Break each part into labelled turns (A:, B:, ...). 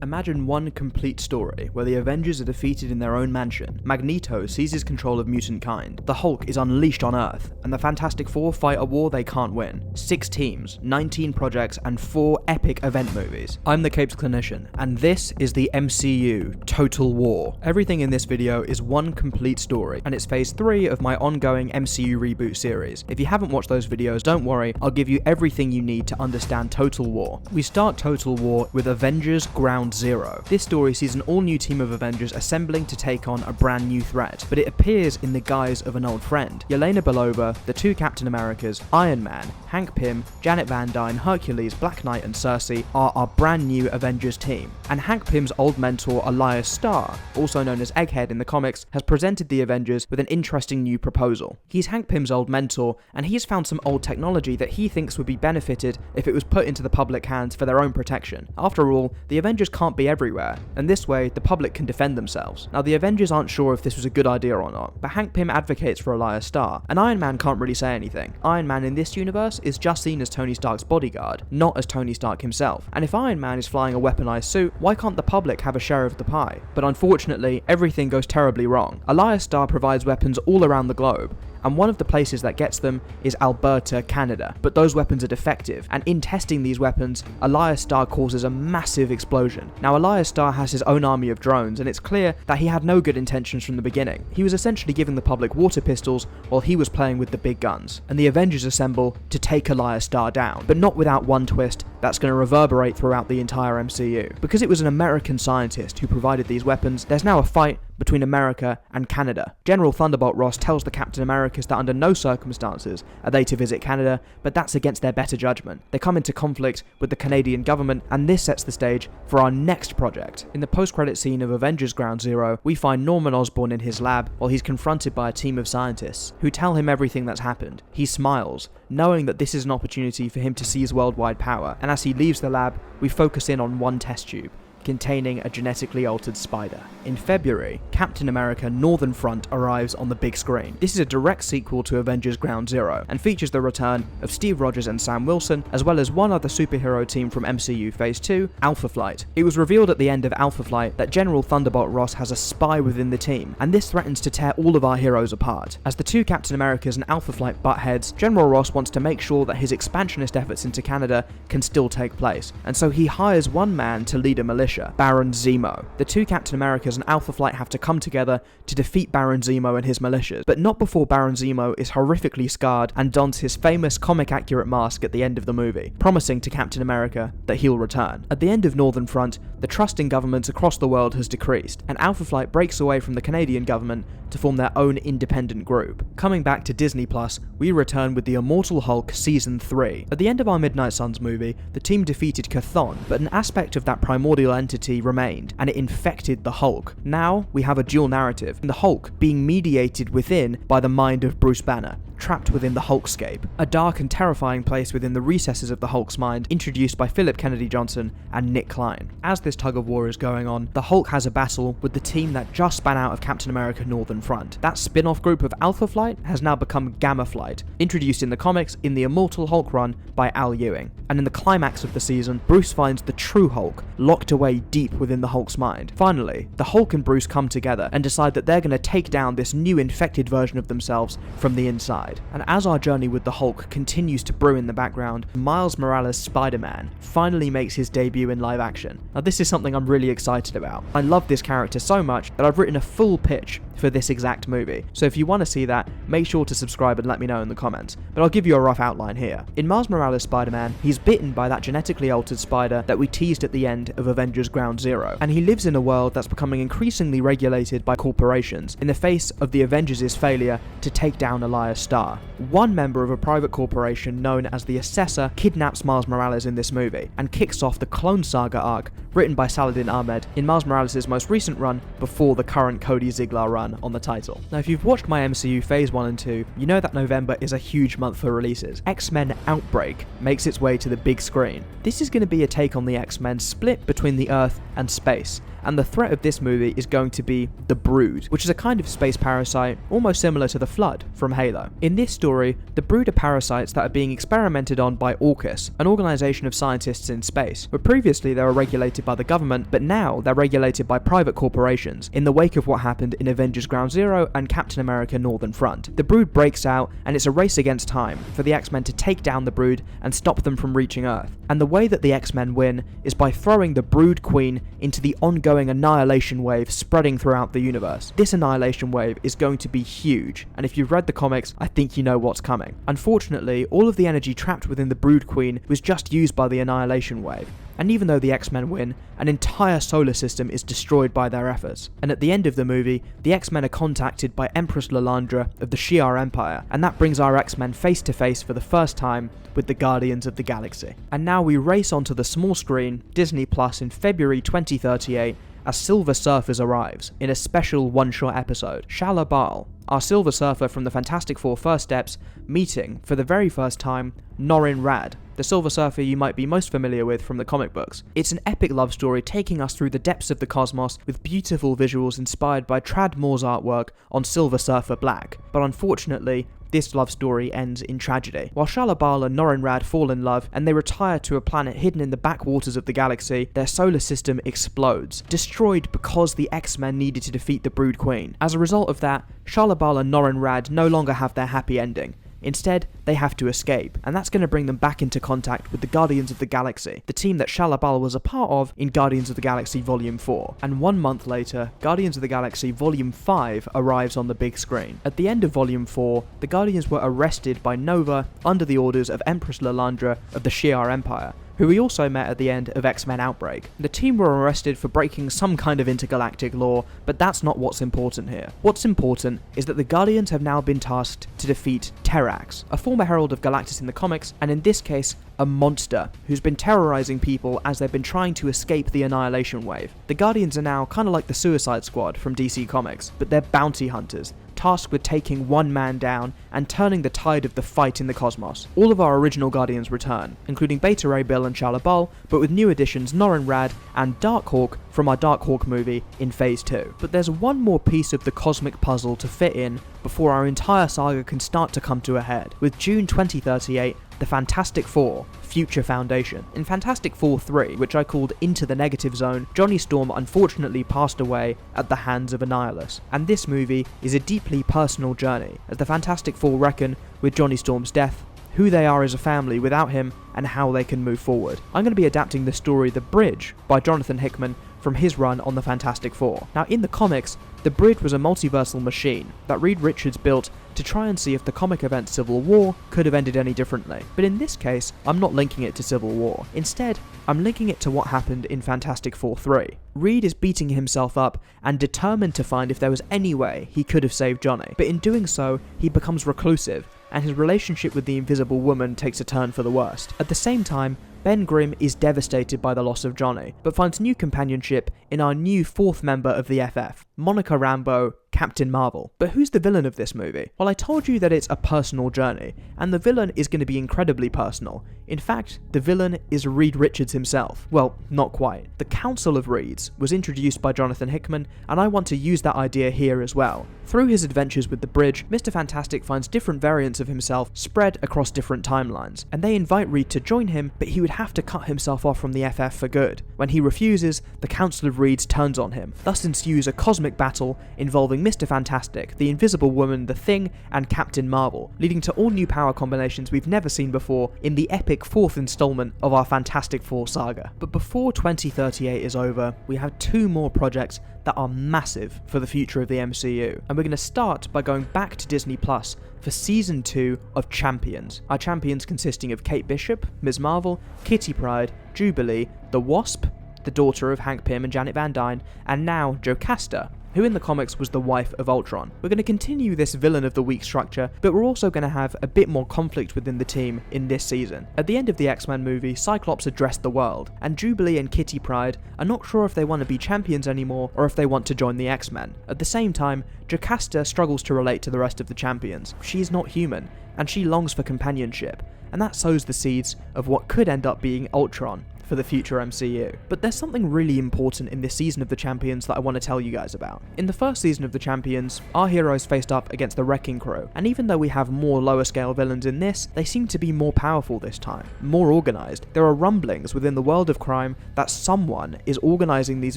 A: Imagine one complete story where the Avengers are defeated in their own mansion, Magneto seizes control of mutantkind, the Hulk is unleashed on Earth, and the Fantastic Four fight a war they can't win. 6 teams, 19 projects, and 4 epic event movies. I'm the Capes Clinician, and this is the MCU Total War. Everything in this video is one complete story, and it's phase 3 of my ongoing MCU Reboot series. If you haven't watched those videos, don't worry, I'll give you everything you need to understand Total War. We start Total War with Avengers Ground Zero. This story sees an all-new team of Avengers assembling to take on a brand new threat, but it appears in the guise of an old friend. Yelena Belova, the 2 Captain Americas, Iron Man, Hank Pym, Janet Van Dyne, Hercules, Black Knight and Cersei are our brand new Avengers team. And Hank Pym's old mentor Elias Starr, also known as Egghead in the comics, has presented the Avengers with an interesting new proposal. He's Hank Pym's old mentor, and he's found some old technology that he thinks would be benefited if it was put into the public hands for their own protection. After all, the Avengers can't be everywhere, and this way the public can defend themselves. Now the Avengers aren't sure if this was a good idea or not, but Hank Pym advocates for Elias Starr, and Iron Man can't really say anything. Iron Man in this universe is just seen as Tony Stark's bodyguard, not as Tony Stark himself. And if Iron Man is flying a weaponized suit, why can't the public have a share of the pie? But unfortunately, everything goes terribly wrong. Elias Starr provides weapons all around the globe, and one of the places that gets them is Alberta, Canada. But those weapons are defective, and in testing these weapons, Elias Starr causes a massive explosion. Now Elias Starr has his own army of drones, and it's clear that he had no good intentions from the beginning. He was essentially giving the public water pistols while he was playing with the big guns. And the Avengers assemble to take Elias Starr down, but not without one twist that's going to reverberate throughout the entire MCU. Because it was an American scientist who provided these weapons, there's now a fight between America and Canada. General Thunderbolt Ross tells the Captain Americas that under no circumstances are they to visit Canada, but that's against their better judgment. They come into conflict with the Canadian government, and this sets the stage for our next project. In the post-credit scene of Avengers Ground Zero, we find Norman Osborn in his lab while he's confronted by a team of scientists who tell him everything that's happened. He smiles, knowing that this is an opportunity for him to seize worldwide power, and as he leaves the lab, we focus in on one test tube containing a genetically altered spider. In February, Captain America Northern Front arrives on the big screen. This is a direct sequel to Avengers Ground Zero, and features the return of Steve Rogers and Sam Wilson, as well as one other superhero team from MCU Phase 2, Alpha Flight. It was revealed at the end of Alpha Flight that General Thunderbolt Ross has a spy within the team, and this threatens to tear all of our heroes apart. As the 2 Captain Americas and Alpha Flight butt heads, General Ross wants to make sure that his expansionist efforts into Canada can still take place, and so he hires one man to lead a militia, Baron Zemo. The 2 Captain Americas and Alpha Flight have to come together to defeat Baron Zemo and his militias, but not before Baron Zemo is horrifically scarred and dons his famous comic-accurate mask at the end of the movie, promising to Captain America that he'll return. At the end of Northern Front, the trust in governments across the world has decreased, and Alpha Flight breaks away from the Canadian government to form their own independent group. Coming back to Disney Plus, we return with the Immortal Hulk Season 3. At the end of our Midnight Suns movie, the team defeated Chthon, but an aspect of that primordial entity remained, and it infected the Hulk. Now, we have a dual narrative, and the Hulk being mediated within by the mind of Bruce Banner, trapped within the Hulkscape, a dark and terrifying place within the recesses of the Hulk's mind, introduced by Philip Kennedy Johnson and Nick Klein. As this tug of war is going on, the Hulk has a battle with the team that just span out of Captain America Northern Front. That spin-off group of Alpha Flight has now become Gamma Flight, introduced in the comics in the Immortal Hulk run by Al Ewing. And in the climax of the season, Bruce finds the true Hulk locked away deep within the Hulk's mind. Finally, the Hulk and Bruce come together and decide that they're going to take down this new infected version of themselves from the inside. And as our journey with the Hulk continues to brew in the background, Miles Morales' Spider-Man finally makes his debut in live action. Now this is something I'm really excited about. I love this character so much that I've written a full pitch for this exact movie. So if you want to see that, make sure to subscribe and let me know in the comments. But I'll give you a rough outline here. In Miles Morales' Spider-Man, he's bitten by that genetically altered spider that we teased at the end of Avengers Ground Zero, and he lives in a world that's becoming increasingly regulated by corporations in the face of the Avengers' failure to take down Elias Starr. One member of a private corporation known as the Assessor kidnaps Miles Morales in this movie and kicks off the Clone Saga arc written by Saladin Ahmed in Miles Morales' most recent run before the current Cody Ziegler run on the title. Now if you've watched my MCU Phase 1 and 2, you know that November is a huge month for releases. X-Men Outbreak makes its way to the big screen. This is going to be a take on the X-Men split between the Earth and space, and the threat of this movie is going to be the Brood, which is a kind of space parasite almost similar to the Flood from Halo. In this story, the Brood are parasites that are being experimented on by AUKUS, an organization of scientists in space, but previously they were regulated by the government, but now they're regulated by private corporations in the wake of what happened in Avengers Ground Zero and Captain America Northern Front. The Brood breaks out, and it's a race against time for the X-Men to take down the Brood and stop them from reaching Earth. And the way that the X-Men win is by throwing the Brood Queen into the ongoing Annihilation wave spreading throughout the universe. This Annihilation wave is going to be huge, and if you've read the comics, I think you know what's coming. Unfortunately, all of the energy trapped within the Brood Queen was just used by the Annihilation wave. And even though the X-Men win, an entire solar system is destroyed by their efforts. And at the end of the movie, the X-Men are contacted by Empress Lilandra of the Shi'ar Empire, and that brings our X-Men face to face for the first time with the Guardians of the Galaxy. And now we race onto the small screen, Disney Plus, in February 2038, as Silver Surfers arrives in a special one-shot episode. Shalla-Bal, our Silver Surfer from the Fantastic Four First Steps, meeting, for the very first time, Norrin Radd, the Silver Surfer you might be most familiar with from the comic books. It's an epic love story taking us through the depths of the cosmos with beautiful visuals inspired by Tradd Moore's artwork on Silver Surfer Black. But unfortunately, this love story ends in tragedy. While Shalla-Bal and Norrin Radd fall in love and they retire to a planet hidden in the backwaters of the galaxy, their solar system explodes, destroyed because the X-Men needed to defeat the Brood Queen. As a result of that, Shalla-Bal and Norrin Radd no longer have their happy ending. Instead, they have to escape, and that's going to bring them back into contact with the Guardians of the Galaxy, the team that Shalla-Bal was a part of in Guardians of the Galaxy Volume 4. And 1 month later, Guardians of the Galaxy Volume 5 arrives on the big screen. At the end of Volume 4, the Guardians were arrested by Nova under the orders of Empress Lilandra of the Shi'ar Empire, who we also met at the end of X-Men Outbreak. The team were arrested for breaking some kind of intergalactic law, but that's not what's important here. What's important is that the Guardians have now been tasked to defeat Terrax, a former herald of Galactus in the comics, and in this case, a monster who's been terrorizing people as they've been trying to escape the Annihilation wave. The Guardians are now kind of like the Suicide Squad from DC Comics, but they're bounty hunters, tasked with taking one man down and turning the tide of the fight in the cosmos. All of our original Guardians return, including Beta Ray Bill and Shalla-Bal, but with new additions Norrin Radd and Darkhawk from our Darkhawk movie in Phase 2. But there's one more piece of the cosmic puzzle to fit in before our entire saga can start to come to a head, with June 2038, the Fantastic Four, Future Foundation. In Fantastic Four 3, which I called Into the Negative Zone, Johnny Storm unfortunately passed away at the hands of Annihilus, and this movie is a deeply personal journey, as the Fantastic Four reckon with Johnny Storm's death, who they are as a family without him, and how they can move forward. I'm going to be adapting the story The Bridge by Jonathan Hickman from his run on the Fantastic Four. Now in the comics, The Bridge was a multiversal machine that Reed Richards built to try and see if the comic event Civil War could have ended any differently. But in this case, I'm not linking it to Civil War. Instead, I'm linking it to what happened in Fantastic Four 3. Reed is beating himself up and determined to find if there was any way he could have saved Johnny. But in doing so, he becomes reclusive, and his relationship with the Invisible Woman takes a turn for the worst. At the same time, Ben Grimm is devastated by the loss of Johnny, but finds new companionship in our new fourth member of the FF, Monica Rambeau, Captain Marvel. But who's the villain of this movie? Well, I told you that it's a personal journey, and the villain is going to be incredibly personal. In fact, the villain is Reed Richards himself. Well, not quite. The Council of Reeds was introduced by Jonathan Hickman, and I want to use that idea here as well. Through his adventures with the Bridge, Mr. Fantastic finds different variants of himself spread across different timelines, and they invite Reed to join him, but he would have to cut himself off from the FF for good. When he refuses, the Council of Reeds turns on him. Thus ensues a cosmic battle involving Mr. Fantastic, the Invisible Woman, the Thing, and Captain Marvel, leading to all new power combinations we've never seen before in the epic fourth installment of our Fantastic Four saga. But before 2038 is over, we have two more projects that are massive for the future of the MCU, and we're going to start by going back to Disney Plus for Season 2 of Champions. Our champions consisting of Kate Bishop, Ms. Marvel, Kitty Pryde, Jubilee, the Wasp, the daughter of Hank Pym and Janet Van Dyne, and now Jocasta, who in the comics was the wife of Ultron. We're going to continue this villain of the week structure, but we're also going to have a bit more conflict within the team in this season. At the end of the X-Men movie, Cyclops addressed the world, and Jubilee and Kitty Pryde are not sure if they want to be champions anymore or if they want to join the X-Men. At the same time, Jocasta struggles to relate to the rest of the champions. She's not human, and she longs for companionship, and that sows the seeds of what could end up being Ultron. for the future MCU. But there's something really important in this season of the Champions that I want to tell you guys about. In the first season of the Champions, our heroes faced up against the Wrecking Crew, and even though we have more lower scale villains in this, they seem to be more powerful this time, more organised. There are rumblings within the world of crime that someone is organising these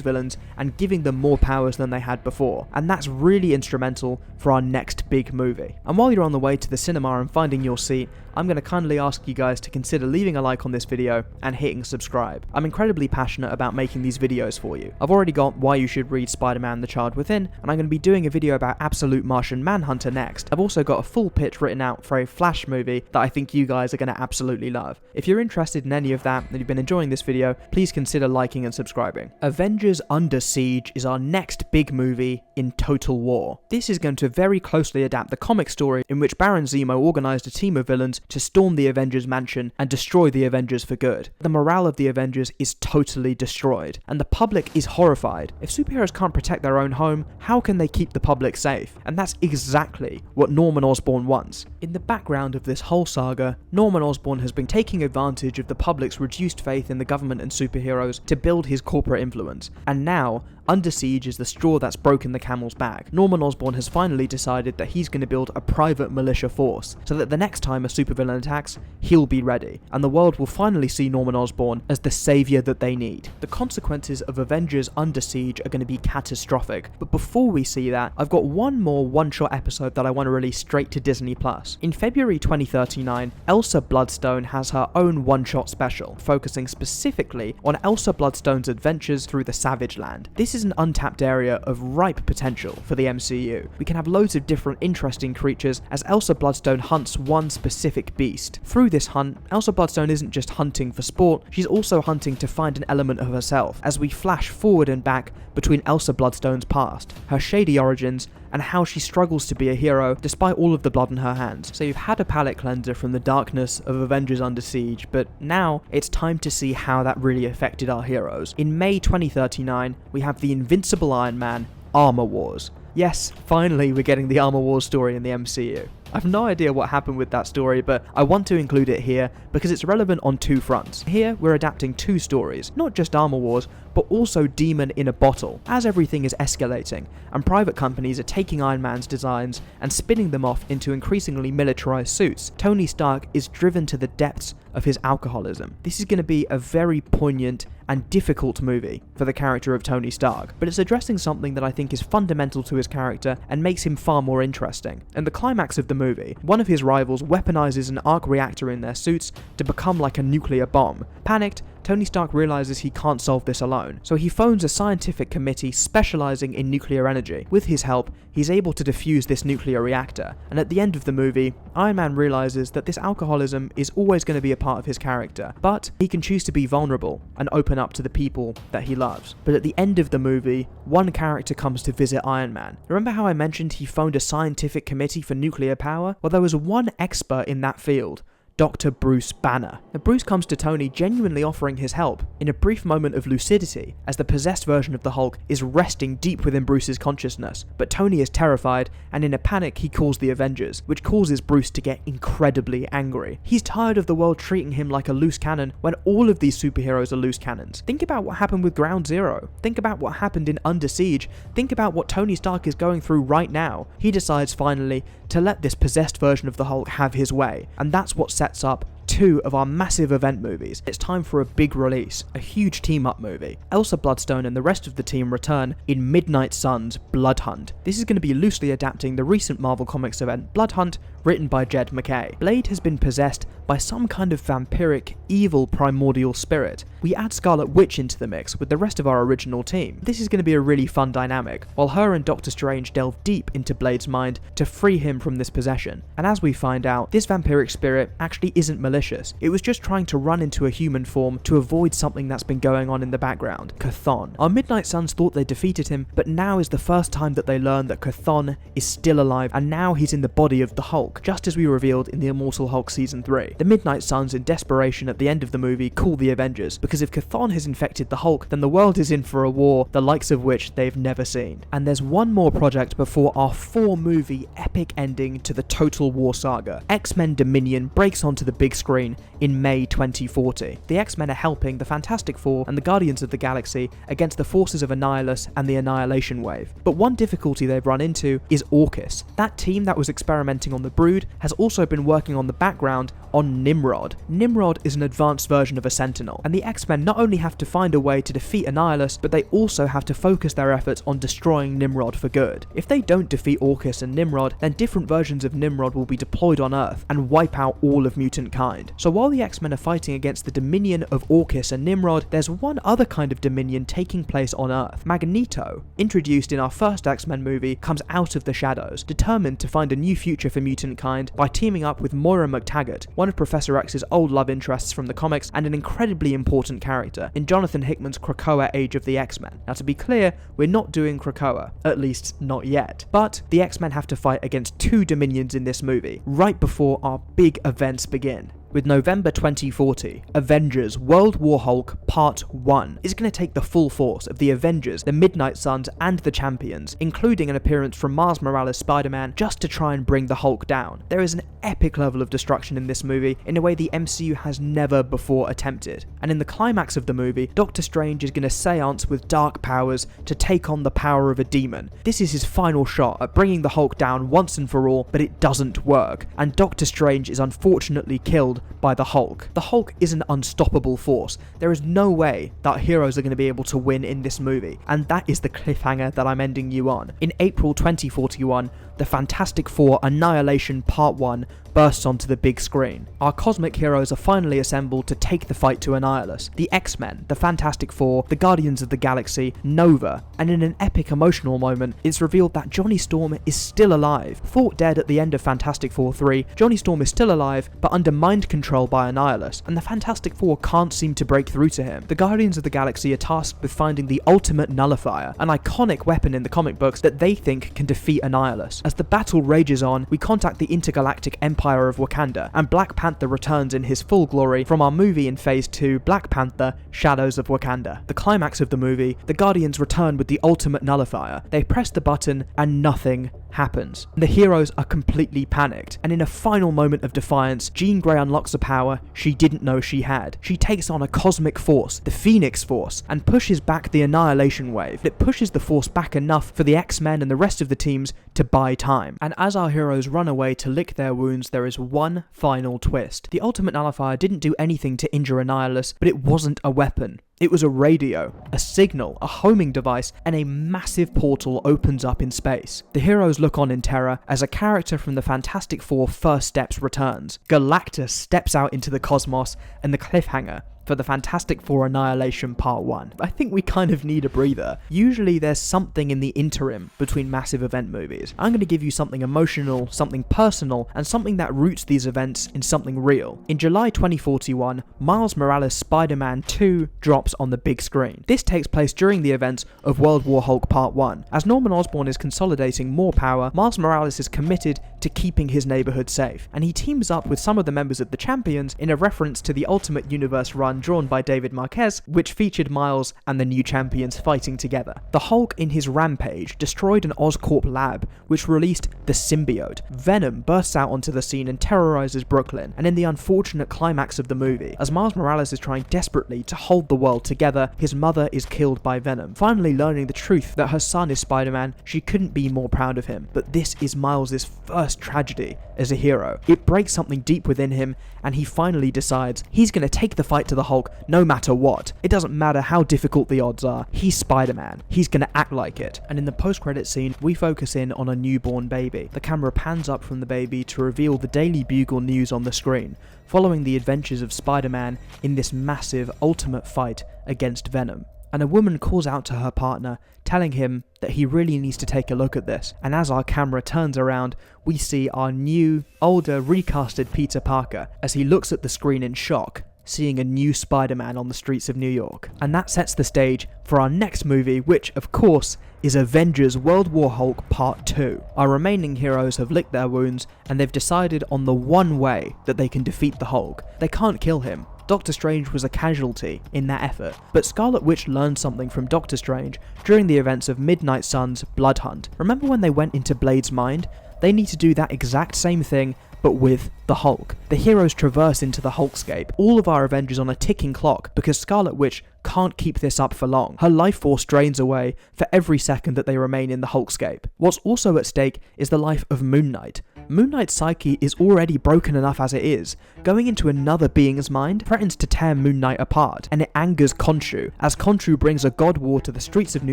A: villains and giving them more powers than they had before, and that's really instrumental for our next big movie. And while you're on the way to the cinema and finding your seat, I'm going to kindly ask you guys to consider leaving a like on this video and hitting subscribe. I'm incredibly passionate about making these videos for you. I've already got why you should read Spider-Man: The Child Within, and I'm going to be doing a video about Absolute Martian Manhunter next. I've also got a full pitch written out for a Flash movie that I think you guys are going to absolutely love. If you're interested in any of that and you've been enjoying this video, please consider liking and subscribing. Avengers Under Siege is our next big movie in Total War. This is going to very closely adapt the comic story in which Baron Zemo organised a team of villains to storm the Avengers Mansion and destroy the Avengers for good. The morale of the Avengers is totally destroyed, and the public is horrified. If superheroes can't protect their own home, how can they keep the public safe? And that's exactly what Norman Osborn wants. In the background of this whole saga, Norman Osborn has been taking advantage of the public's reduced faith in the government and superheroes to build his corporate influence, and now Under Siege is the straw that's broken the camel's back. Norman Osborn has finally decided that he's going to build a private militia force, so that the next time a supervillain attacks, he'll be ready, and the world will finally see Norman Osborn as the saviour that they need. The consequences of Avengers Under Siege are going to be catastrophic, but before we see that, I've got one more one-shot episode that I want to release straight to Disney+. In February 2039, Elsa Bloodstone has her own one-shot special, focusing specifically on Elsa Bloodstone's adventures through the Savage Land. This is an untapped area of ripe potential for the MCU. We can have loads of different interesting creatures as Elsa Bloodstone hunts one specific beast. Through this hunt, Elsa Bloodstone isn't just hunting for sport, she's also hunting to find an element of herself, as we flash forward and back between Elsa Bloodstone's past, her shady origins, and how she struggles to be a hero despite all of the blood in her hands. So you've had a palate cleanser from the darkness of Avengers Under Siege, but now it's time to see how that really affected our heroes. In May 2039, we have the invincible Iron Man, Armour Wars. Yes, finally we're getting the Armour Wars story in the MCU. I've no idea what happened with that story, but I want to include it here because it's relevant on two fronts. Here, we're adapting two stories, not just Armour Wars, but also Demon in a Bottle. As everything is escalating, and private companies are taking Iron Man's designs and spinning them off into increasingly militarized suits, Tony Stark is driven to the depths of his alcoholism. This is going to be a very poignant and difficult movie for the character of Tony Stark, but it's addressing something that I think is fundamental to his character and makes him far more interesting. In the climax of the movie, one of his rivals weaponizes an arc reactor in their suits to become like a nuclear bomb. Panicked, Tony Stark realizes he can't solve this alone, so he phones a scientific committee specializing in nuclear energy. With his help, he's able to defuse this nuclear reactor, and at the end of the movie, Iron Man realizes that this alcoholism is always going to be a part of his character, but he can choose to be vulnerable and open up to the people that he loves. But at the end of the movie, one character comes to visit Iron Man. Remember how I mentioned he phoned a scientific committee for nuclear power? Well, there was one expert in that field, Dr. Bruce Banner. Now, Bruce comes to Tony genuinely offering his help in a brief moment of lucidity as the possessed version of the Hulk is resting deep within Bruce's consciousness. But Tony is terrified, and in a panic he calls the Avengers, which causes Bruce to get incredibly angry. He's tired of the world treating him like a loose cannon when all of these superheroes are loose cannons. Think about what happened with Ground Zero. Think about what happened in Under Siege. Think about what Tony Stark is going through right now. He decides finally to let this possessed version of the Hulk have his way, and that's what sets up two of our massive event movies. It's time for a big release, a huge team-up movie. Elsa Bloodstone and the rest of the team return in Midnight Suns' Blood Hunt. This is going to be loosely adapting the recent Marvel Comics event Blood Hunt, written by Jed MacKay. Blade has been possessed by some kind of vampiric, evil primordial spirit. We add Scarlet Witch into the mix with the rest of our original team. This is going to be a really fun dynamic, while her and Doctor Strange delve deep into Blade's mind to free him from this possession. And as we find out, this vampiric spirit actually isn't malicious. It was just trying to run into a human form to avoid something that's been going on in the background, Chthon. Our Midnight Suns thought they defeated him, but now is the first time that they learn that Chthon is still alive, and now he's in the body of the Hulk. Hulk, just as we revealed in the Immortal Hulk Season 3. The Midnight Suns, in desperation at the end of the movie, call the Avengers, because if Chthon has infected the Hulk, then the world is in for a war, the likes of which they've never seen. And there's one more project before our 4-movie epic ending to the Total War saga. X-Men Dominion breaks onto the big screen in May 2040. The X-Men are helping the Fantastic Four and the Guardians of the Galaxy against the forces of Annihilus and the Annihilation Wave. But one difficulty they've run into is Orcus. That team that was experimenting on the Brood has also been working on the background on Nimrod. Nimrod is an advanced version of a Sentinel, and the X-Men not only have to find a way to defeat Annihilus, but they also have to focus their efforts on destroying Nimrod for good. If they don't defeat Orcus and Nimrod, then different versions of Nimrod will be deployed on Earth and wipe out all of mutant kind. So while the X-Men are fighting against the Dominion of Orcus and Nimrod, there's one other kind of Dominion taking place on Earth. Magneto, introduced in our first X-Men movie, comes out of the shadows, determined to find a new future for mutant kind by teaming up with Moira McTaggart, one of Professor X's old love interests from the comics and an incredibly important character in Jonathan Hickman's Krakoa Age of the X-Men. Now, to be clear, we're not doing Krakoa, at least not yet, but the X-Men have to fight against 2 Dominions in this movie, right before our big events begin. With November 2040, Avengers World War Hulk Part 1 is going to take the full force of the Avengers, the Midnight Suns, and the Champions, including an appearance from Miles Morales' Spider-Man, just to try and bring the Hulk down. There is an epic level of destruction in this movie in a way the MCU has never before attempted. And in the climax of the movie, Doctor Strange is going to seance with dark powers to take on the power of a demon. This is his final shot at bringing the Hulk down once and for all, but it doesn't work, and Doctor Strange is unfortunately killed by the Hulk. The Hulk is an unstoppable force. There is no way that heroes are going to be able to win in this movie, and that is the cliffhanger that I'm ending you on. In April 2041, the Fantastic Four Annihilation Part 1 bursts onto the big screen. Our cosmic heroes are finally assembled to take the fight to Annihilus. The X-Men, the Fantastic Four, the Guardians of the Galaxy, Nova, and in an epic emotional moment, it's revealed that Johnny Storm is still alive. Thought dead at the end of Fantastic Four 3, Johnny Storm is still alive, but under mind control by Annihilus, and the Fantastic Four can't seem to break through to him. The Guardians of the Galaxy are tasked with finding the ultimate nullifier, an iconic weapon in the comic books that they think can defeat Annihilus. As the battle rages on, we contact the intergalactic Empire of Wakanda, and Black Panther returns in his full glory from our movie in Phase 2, Black Panther, Shadows of Wakanda. The climax of the movie, the Guardians return with the ultimate nullifier. They press the button and nothing happens. The heroes are completely panicked, and in a final moment of defiance, Jean Grey unlocks a power she didn't know she had. She takes on a cosmic force, the Phoenix Force, and pushes back the Annihilation Wave. It pushes the force back enough for the X-Men and the rest of the teams to buy time. And as our heroes run away to lick their wounds, there is one final twist. The ultimate nullifier didn't do anything to injure Annihilus, but it wasn't a weapon. It was a radio, a signal, a homing device, and a massive portal opens up in space. The heroes look on in terror as a character from the Fantastic Four First Steps returns. Galactus steps out into the cosmos, and the cliffhanger for the Fantastic Four Annihilation Part 1. I think we kind of need a breather. Usually there's something in the interim between massive event movies. I'm going to give you something emotional, something personal, and something that roots these events in something real. In July 2041, Miles Morales' Spider-Man 2 drops on the big screen. This takes place during the events of World War Hulk Part 1. As Norman Osborn is consolidating more power, Miles Morales is committed to keeping his neighborhood safe, and he teams up with some of the members of the Champions in a reference to the Ultimate Universe run drawn by David Marquez, which featured Miles and the new Champions fighting together. The Hulk, in his rampage, destroyed an Oscorp lab, which released the symbiote. Venom bursts out onto the scene and terrorizes Brooklyn, and in the unfortunate climax of the movie, as Miles Morales is trying desperately to hold the world together, his mother is killed by Venom. Finally learning the truth that her son is Spider-Man, she couldn't be more proud of him. But this is Miles' first tragedy as a hero. It breaks something deep within him, and he finally decides he's going to take the fight to the Hulk no matter what. It doesn't matter how difficult the odds are. He's Spider-Man. He's going to act like it. And in the post-credit scene, we focus in on a newborn baby. The camera pans up from the baby to reveal the Daily Bugle news on the screen, following the adventures of Spider-Man in this massive ultimate fight against Venom. And a woman calls out to her partner, telling him that he really needs to take a look at this. And as our camera turns around, we see our new, older, recasted Peter Parker as he looks at the screen in shock, seeing a new Spider-Man on the streets of New York. And that sets the stage for our next movie, which, of course, is Avengers World War Hulk Part 2. Our remaining heroes have licked their wounds, and they've decided on the one way that they can defeat the Hulk. They can't kill him. Doctor Strange was a casualty in that effort, but Scarlet Witch learned something from Doctor Strange during the events of Midnight Sun's Blood Hunt. Remember when they went into Blade's mind? They need to do that exact same thing, but with the Hulk. The heroes traverse into the Hulkscape, all of our Avengers on a ticking clock, because Scarlet Witch can't keep this up for long. Her life force drains away for every second that they remain in the Hulkscape. What's also at stake is the life of Moon Knight. Moon Knight's psyche is already broken enough as it is. Going into another being's mind threatens to tear Moon Knight apart, and it angers Khonshu, as Khonshu brings a god war to the streets of New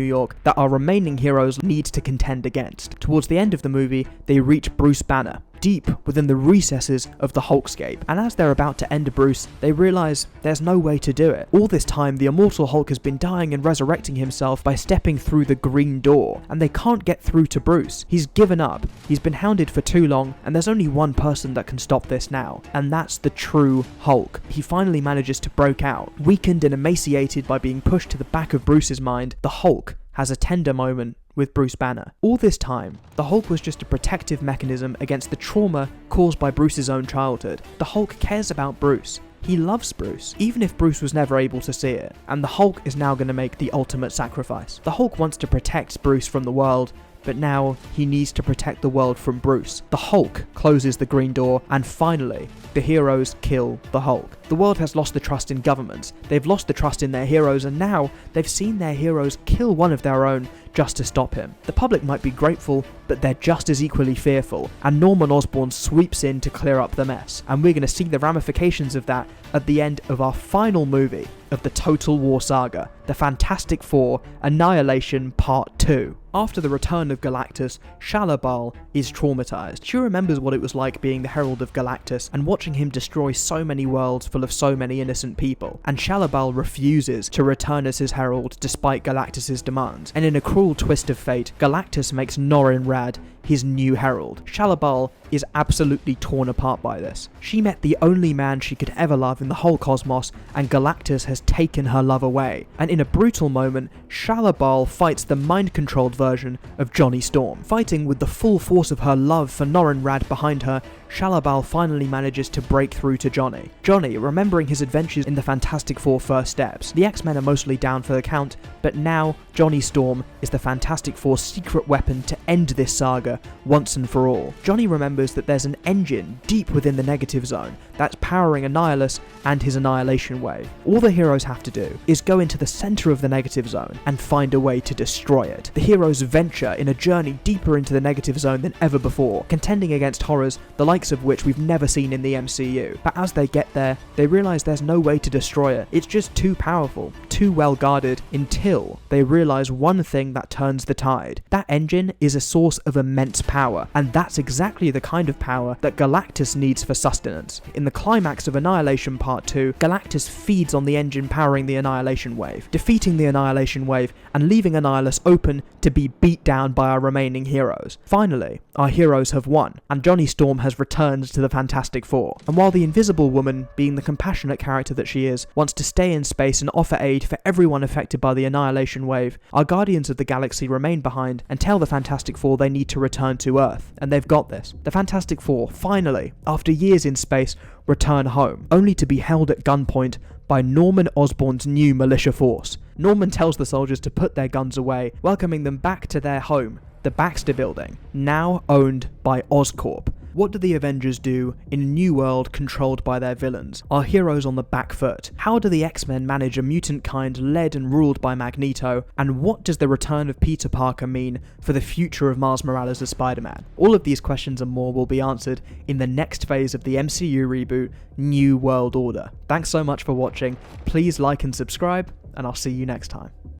A: York that our remaining heroes need to contend against. Towards the end of the movie, they reach Bruce Banner, deep within the recesses of the Hulkscape, and as they're about to end Bruce, they realise there's no way to do it. All this time, the Immortal Hulk has been dying and resurrecting himself by stepping through the green door, and they can't get through to Bruce. He's given up, he's been hounded for too long, and there's only one person that can stop this now, and that's the true Hulk. He finally manages to break out. Weakened and emaciated by being pushed to the back of Bruce's mind, the Hulk has a tender moment with Bruce Banner. All this time, the Hulk was just a protective mechanism against the trauma caused by Bruce's own childhood. The Hulk cares about Bruce. He loves Bruce, even if Bruce was never able to see it, and the Hulk is now going to make the ultimate sacrifice. The Hulk wants to protect Bruce from the world, but now he needs to protect the world from Bruce. The Hulk closes the green door, and finally, the heroes kill the Hulk. The world has lost the trust in governments, they've lost the trust in their heroes, and now they've seen their heroes kill one of their own just to stop him. The public might be grateful, but they're just as equally fearful, and Norman Osborn sweeps in to clear up the mess, and we're going to see the ramifications of that at the end of our final movie of the Total War Saga, the Fantastic Four Annihilation Part 2. After the return of Galactus, Shalla-Bal is traumatized. She remembers what it was like being the Herald of Galactus and watching him destroy so many worlds full of so many innocent people, and Shalla-Bal refuses to return as his herald despite Galactus's demands, and in a cruel twist of fate, Galactus makes Norrin-Radd his new herald. Shalla-Bal is absolutely torn apart by this. She met the only man she could ever love in the whole cosmos, and Galactus has taken her love away. And in a brutal moment, Shalla-Bal fights the mind-controlled version of Johnny Storm. Fighting with the full force of her love for Norrin-Radd behind her, Shalla-Bal finally manages to break through to Johnny. Johnny, remembering his adventures in the Fantastic Four First Steps. The X-Men are mostly down for the count, but now Johnny Storm is the Fantastic Four's secret weapon to end this saga once and for all. Johnny remembers that there's an engine deep within the negative zone that's powering Annihilus and his Annihilation Wave. All the heroes have to do is go into the center of the negative zone and find a way to destroy it. The heroes venture in a journey deeper into the negative zone than ever before, contending against horrors the likes of which we've never seen in the MCU. But as they get there, they realize there's no way to destroy it. It's just too powerful, too well guarded, until they realize one thing that turns the tide. That engine is a source of immense power, and that's exactly the kind of power that Galactus needs for sustenance. In the climax of Annihilation Part 2, Galactus feeds on the engine powering the Annihilation Wave, defeating the Annihilation Wave and leaving Annihilus open to be beat down by our remaining heroes. Finally, our heroes have won, and Johnny Storm has returned to the Fantastic Four. And while the Invisible Woman, being the compassionate character that she is, wants to stay in space and offer aid for everyone affected by the Annihilation Wave, our Guardians of the Galaxy remain behind and tell the Fantastic Four they need to return to Earth, and they've got this. The Fantastic Four, finally, after years in space, return home, only to be held at gunpoint by Norman Osborn's new militia force. Norman tells the soldiers to put their guns away, welcoming them back to their home, the Baxter Building, now owned by Oscorp. What do the Avengers do in a new world controlled by their villains? Our heroes on the back foot? How do the X-Men manage a mutant kind led and ruled by Magneto? And what does the return of Peter Parker mean for the future of Miles Morales as Spider-Man? All of these questions and more will be answered in the next phase of the MCU reboot, New World Order. Thanks so much for watching. Please like and subscribe, and I'll see you next time.